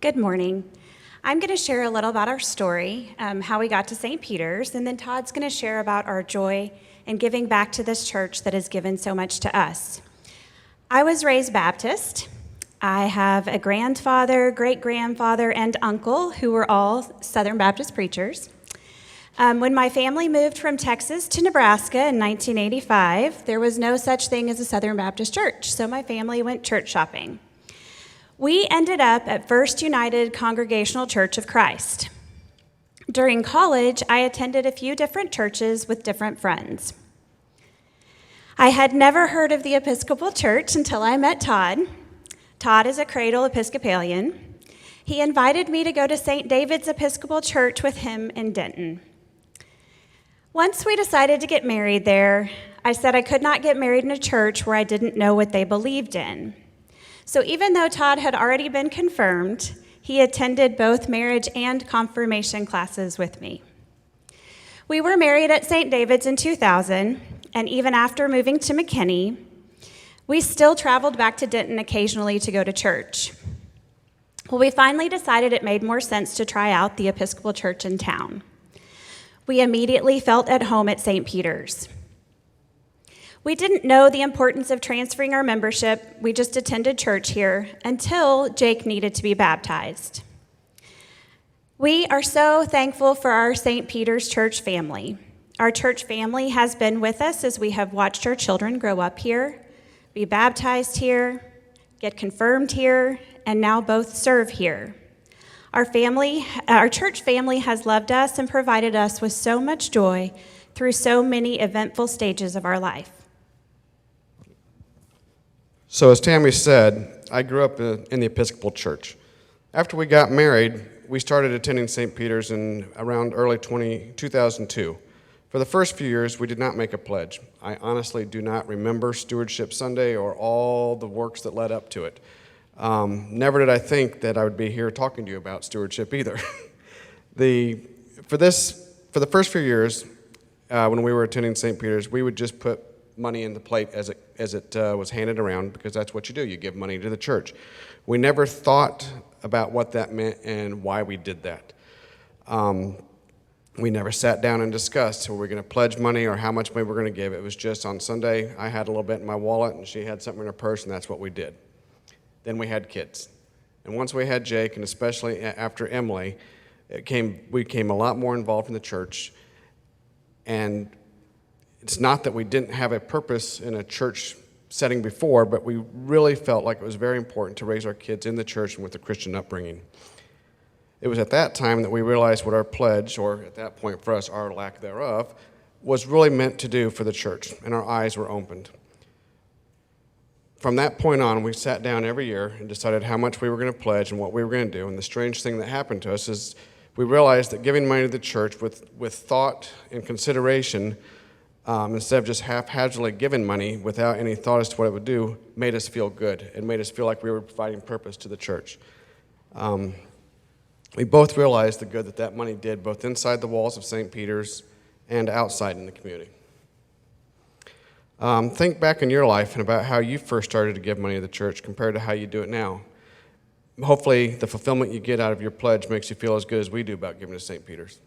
Good morning. I'm going to share a little about our story, how we got to St. Peter's, and then Todd's going to share about our joy in giving back to this church that has given so much to us. I was raised Baptist. I have a grandfather, great-grandfather, and uncle who were all Southern Baptist preachers. When my family moved from Texas to Nebraska in 1985, there was no such thing as a Southern Baptist church, so my family went church shopping. We ended up at First United Congregational Church of Christ. During college, I attended a few different churches with different friends. I had never heard of the Episcopal Church until I met Todd. Todd is a cradle Episcopalian. He invited me to go to St. David's Episcopal Church with him in Denton. Once we decided to get married there, I said I could not get married in a church where I didn't know what they believed in. So even though Todd had already been confirmed, he attended both marriage and confirmation classes with me. We were married at St. David's in 2000, and even after moving to McKinney, we still traveled back to Denton occasionally to go to church. Well, we finally decided it made more sense to try out the Episcopal Church in town. We immediately felt at home at St. Peter's. We didn't know the importance of transferring our membership. We just attended church here until Jake needed to be baptized. We are so thankful for our St. Peter's church family. Our church family has been with us as we have watched our children grow up here, be baptized here, get confirmed here, and now both serve here. Our church family has loved us and provided us with so much joy through so many eventful stages of our life. So as Tammy said, I grew up in the Episcopal Church. After we got married, we started attending St. Peter's in around early 2002. For the first few years, we did not make a pledge. I honestly do not remember Stewardship Sunday or all the works that led up to it. Never did I think that I would be here talking to you about stewardship either. For the first few years, when we were attending St. Peter's, we would just put money in the plate as it was handed around, because that's what you do. You give money to the church. We never thought about what that meant and why we did that. We never sat down and discussed, were we going to pledge money or how much money we're going to give. It was just on Sunday, I had a little bit in my wallet and she had something in her purse, and that's what we did. Then we had kids. And once we had Jake, and especially after Emily, we became a lot more involved in the church. And it's not that we didn't have a purpose in a church setting before, but we really felt like it was very important to raise our kids in the church and with a Christian upbringing. It was at that time that we realized what our pledge, or at that point for us, our lack thereof, was really meant to do for the church, and our eyes were opened. From that point on, we sat down every year and decided how much we were going to pledge and what we were going to do. And the strange thing that happened to us is we realized that giving money to the church with thought and consideration, instead of just haphazardly giving money without any thought as to what it would do, made us feel good. It made us feel like we were providing purpose to the church. We both realized the good that money did, both inside the walls of St. Peter's and outside in the community. Think back in your life and about how you first started to give money to the church compared to how you do it now. Hopefully, the fulfillment you get out of your pledge makes you feel as good as we do about giving to St. Peter's.